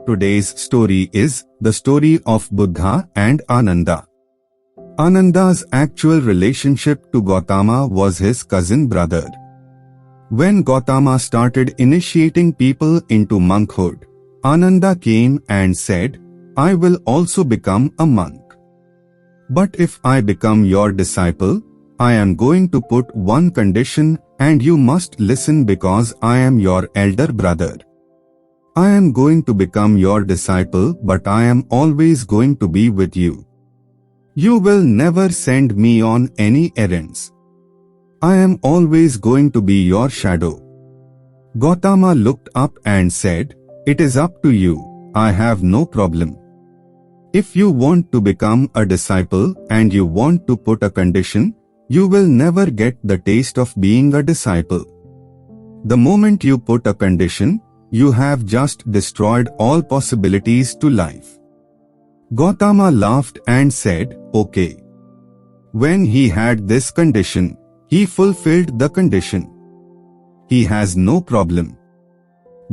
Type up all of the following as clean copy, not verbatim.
today's story is the story of Buddha and Ananda. Ananda's actual relationship to Gautama was his cousin brother. When Gautama started initiating people into monkhood, Ananda came and said, "I will also become a monk. But if I become your disciple, I am going to put one condition and you must listen because I am your elder brother. I am going to become your disciple, but I am always going to be with you. You will never send me on any errands. I am always going to be your shadow." Gautama looked up and said, "It is up to you, I have no problem. If you want to become a disciple and you want to put a condition, you will never get the taste of being a disciple. The moment you put a condition, you have just destroyed all possibilities to life." Gautama laughed and said, "Okay." When he had this condition, he fulfilled the condition. He has no problem.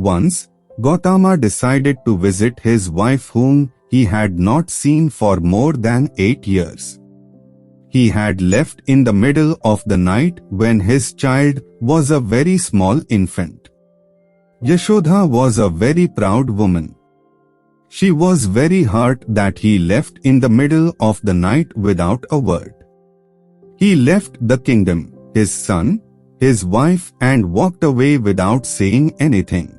Once, Gautama decided to visit his wife whom he had not seen for more than 8 years. He had left in the middle of the night when his child was a very small infant. Yashoda was a very proud woman. She was very hurt that he left in the middle of the night without a word. He left the kingdom, his son, his wife, and walked away without saying anything.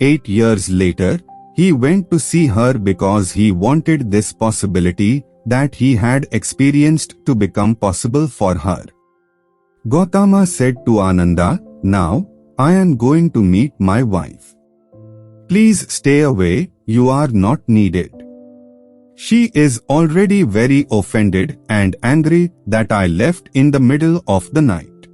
8 years later, he went to see her because he wanted this possibility that he had experienced to become possible for her. Gautama said to Ananda, "Now, I am going to meet my wife. Please stay away, you are not needed. She is already very offended and angry that I left in the middle of the night.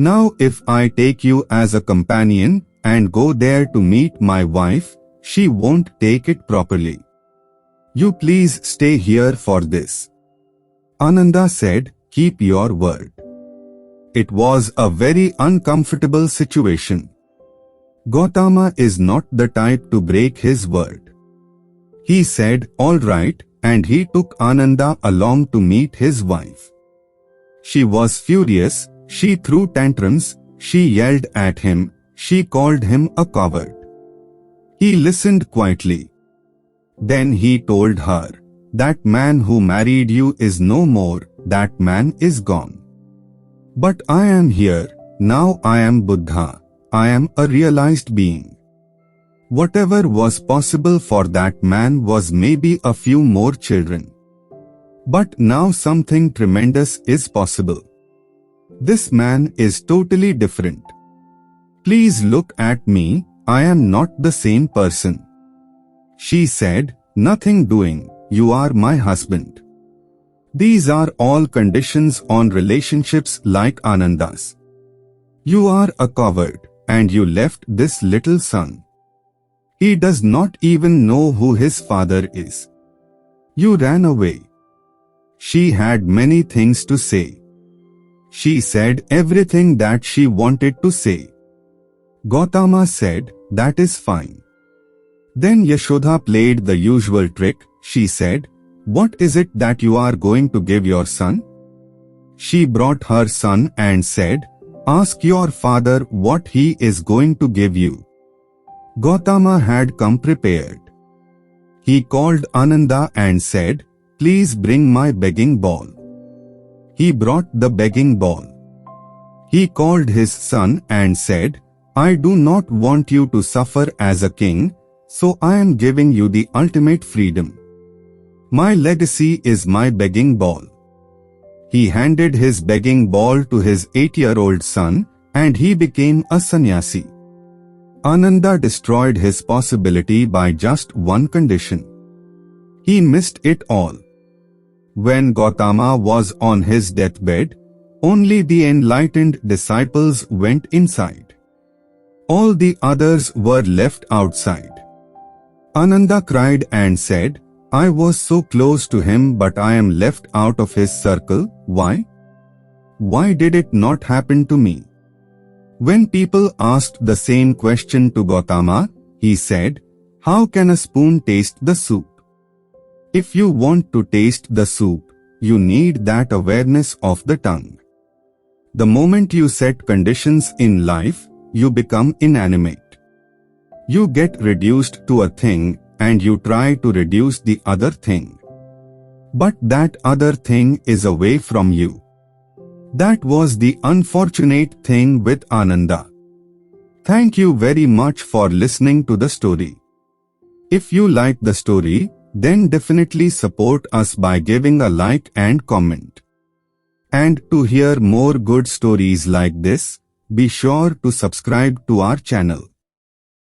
Now if I take you as a companion and go there to meet my wife, she won't take it properly. You please stay here for this." Ananda said, "Keep your word." It was a very uncomfortable situation. Gautama is not the type to break his word. He said, "All right," and he took Ananda along to meet his wife. She was furious, she threw tantrums, she yelled at him, she called him a coward. He listened quietly. Then he told her, "That man who married you is no more, that man is gone. But I am here, now I am Buddha, I am a realized being. Whatever was possible for that man was maybe a few more children. But now something tremendous is possible. This man is totally different. Please look at me, I am not the same person." She said, "Nothing doing, you are my husband." These are all conditions on relationships like Ananda's. You are a coward, and you left this little son. He does not even know who his father is. You ran away. She had many things to say. She said everything that she wanted to say. Gautama said, "That is fine." Then Yashoda played the usual trick. She said, "What is it that you are going to give your son?" She brought her son and said, "Ask your father what he is going to give you." Gautama had come prepared. He called Ananda and said, "Please bring my begging bowl." He brought the begging bowl. He called his son and said, "I do not want you to suffer as a king, so I am giving you the ultimate freedom. My legacy is my begging bowl." He handed his begging bowl to his 8-year-old son, and he became a sannyasi. Ananda destroyed his possibility by just one condition. He missed it all. When Gautama was on his deathbed, only the enlightened disciples went inside. All the others were left outside. Ananda cried and said, "I was so close to him, but I am left out of his circle. Why? Why did it not happen to me?" When people asked the same question to Gautama, he said, How can a spoon taste the soup? If you want to taste the soup, you need that awareness of the tongue. The moment you set conditions in life, you become inanimate. You get reduced to a thing and you try to reduce the other thing. But that other thing is away from you. That was the unfortunate thing with Ananda. Thank you very much for listening to the story. If you like the story, then definitely support us by giving a like and comment. And to hear more good stories like this, be sure to subscribe to our channel.